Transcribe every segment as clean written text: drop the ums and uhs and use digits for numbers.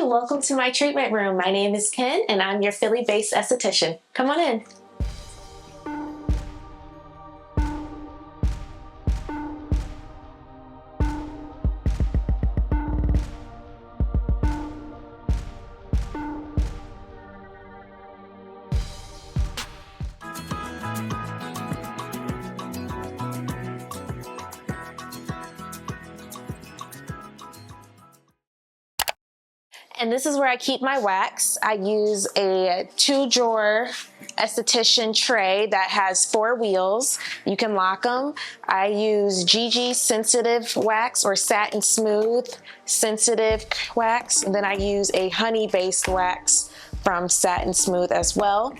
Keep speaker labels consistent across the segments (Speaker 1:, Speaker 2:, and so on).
Speaker 1: welcome to my treatment room. My name is Ken and I'm your Philly-based esthetician. Come on in. And this is where I keep my wax. I use a 2-drawer Esthetician tray that has 4 wheels. You can lock them. I use GG sensitive wax or satin smooth sensitive wax. And then I use a honey-based wax from Satin Smooth as well.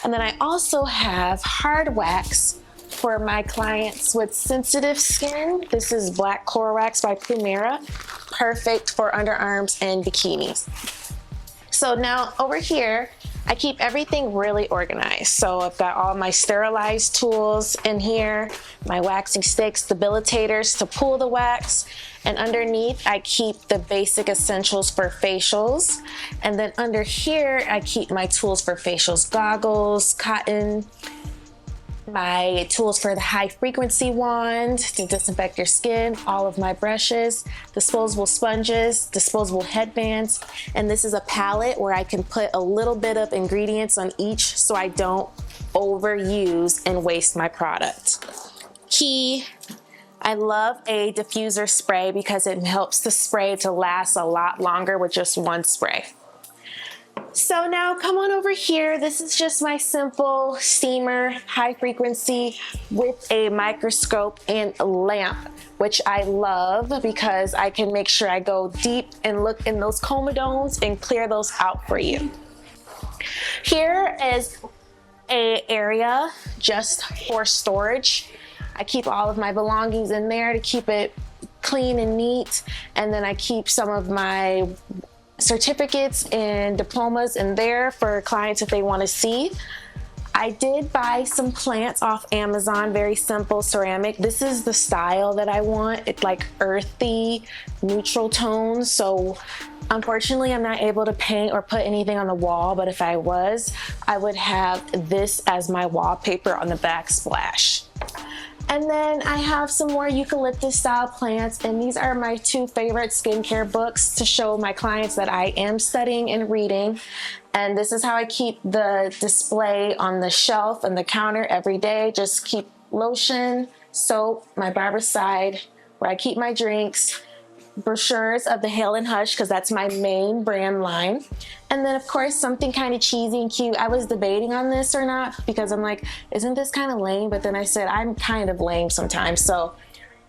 Speaker 1: And then I also have hard wax for my clients with sensitive skin. This is Black Coral Wax by Primera, perfect for underarms and bikinis. So now over here, I keep everything really organized. So I've got all my sterilized tools in here, my waxing sticks, debilitators to pull the wax, and underneath I keep the basic essentials for facials. And then under here, I keep my tools for facials, goggles, cotton, my tools for the high frequency wand to disinfect your skin, all of my brushes, disposable sponges, disposable headbands, and this is a palette where I can put a little bit of ingredients on each so I don't overuse and waste my product. Key, I love a diffuser spray because it helps the spray to last a lot longer with just one spray. So now come on over here. This is just my simple steamer, high frequency with a microscope and a lamp, which I love because I can make sure I go deep and look in those comedones and clear those out for you. Here is an area just for storage. I keep all of my belongings in there to keep it clean and neat. And then I keep some of my certificates and diplomas in there for clients if they want to see. I did buy some plants off Amazon, very simple ceramic. This is the style that I want. It's like earthy, neutral tones. So unfortunately, I'm not able to paint or put anything on the wall, but if I was, I would have this as my wallpaper on the backsplash. And then I have some more eucalyptus style plants, and these are my 2 favorite skincare books to show my clients that I am studying and reading. And this is how I keep the display on the shelf and the counter every day. Just keep lotion, soap, my Barbicide, where I keep my drinks, brochures of the Hail and Hush because that's my main brand line. And then of course something kind of cheesy and cute. I was debating on this or not because I'm like, isn't this kind of lame? But then I said, I'm kind of lame sometimes. So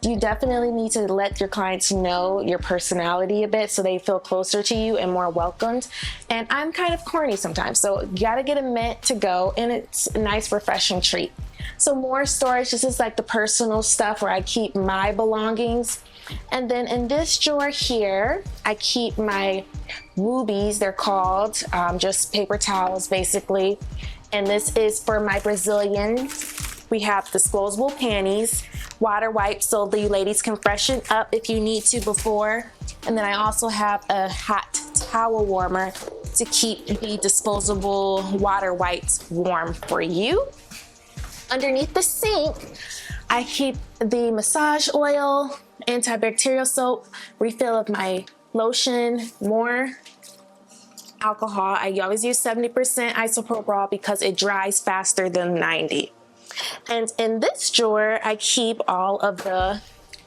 Speaker 1: you definitely need to let your clients know your personality a bit so they feel closer to you and more welcomed. And I'm kind of corny sometimes, so you gotta get a mint to go, and it's a nice refreshing treat. So more storage. This is like the personal stuff where I keep my belongings. And then in this drawer here, I keep my woobies, they're called, just paper towels basically. And this is for my Brazilian. We have disposable panties, water wipes so the ladies can freshen up if you need to before. And then I also have a hot towel warmer to keep the disposable water wipes warm for you. Underneath the sink, I keep the massage oil, antibacterial soap, refill of my lotion, more alcohol. I always use 70% isopropyl because it dries faster than 90. And in this drawer, I keep all of the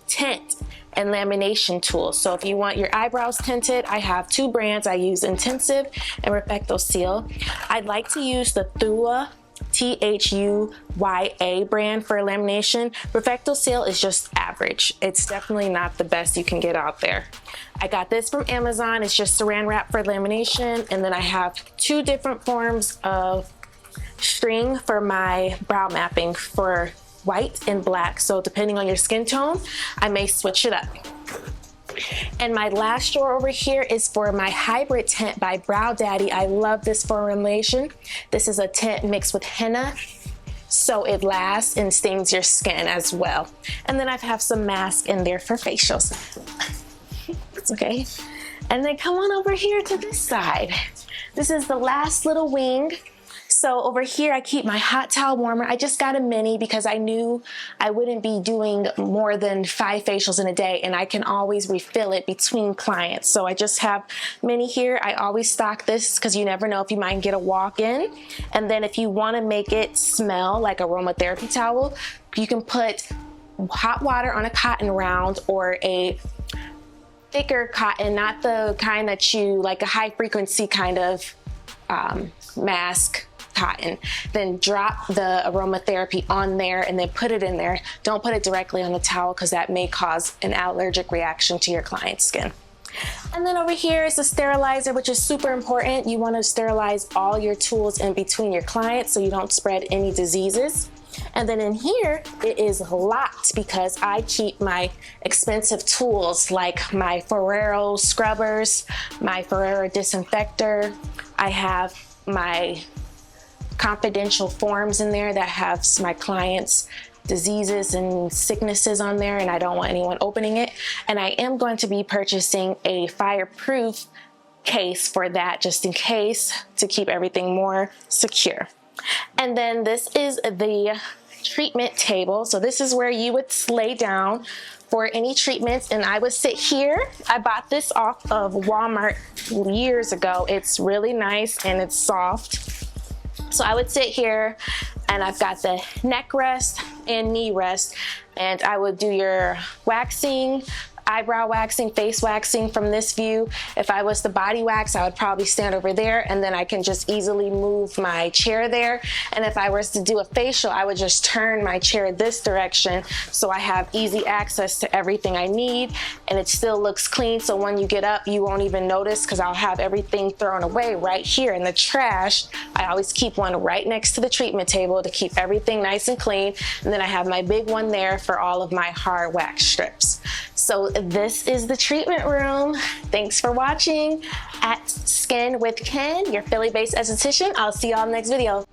Speaker 1: tint and lamination tools. So if you want your eyebrows tinted, I have 2 brands. I use Intensive and Perfecto Seal. I'd like to use the Thuya, Thuya brand for lamination. Perfecto Seal is just average. It's definitely not the best you can get out there. I got this from Amazon. It's just saran wrap for lamination. And then I have 2 different forms of string for my brow mapping for white and black. So depending on your skin tone, I may switch it up. And my last drawer over here is for my hybrid tint by Brow Daddy. I love this formulation. This is a tint mixed with henna, so it lasts and stings your skin as well. And then I have some masks in there for facials. It's okay. And then come on over here to this side. This is the last little wing. So over here, I keep my hot towel warmer. I just got a mini because I knew I wouldn't be doing more than 5 facials in a day, and I can always refill it between clients. So I just have mini here. I always stock this because you never know if you might get a walk-in. And then if you want to make it smell like aromatherapy towel, you can put hot water on a cotton round or a thicker cotton, not the kind that you, like a high frequency kind of mask cotton. Then drop the aromatherapy on there and then put it in there. Don't put it directly on the towel because that may cause an allergic reaction to your client's skin. And then over here is the sterilizer, which is super important. You want to sterilize all your tools in between your clients so you don't spread any diseases. And then in here, it is locked because I keep my expensive tools like my Ferrero scrubbers, my Ferrero disinfector. I have my confidential forms in there that have my clients' diseases and sicknesses on there, and I don't want anyone opening it. And I am going to be purchasing a fireproof case for that, just in case, to keep everything more secure. And then this is the treatment table. So this is where you would lay down for any treatments, and I would sit here. I bought this off of Walmart years ago. It's really nice and it's soft. So I would sit here, and I've got the neck rest and knee rest, and I would do your waxing, eyebrow waxing, face waxing from this view. If I was to body wax, I would probably stand over there, and then I can just easily move my chair there. And if I was to do a facial, I would just turn my chair this direction so I have easy access to everything I need, and it still looks clean. So when you get up, you won't even notice because I'll have everything thrown away right here in the trash. I always keep one right next to the treatment table to keep everything nice and clean. And then I have my big one there for all of my hard wax strips. So this is the treatment room. Thanks for watching at Skin with Ken, your Philly-based esthetician. I'll see y'all in the next video.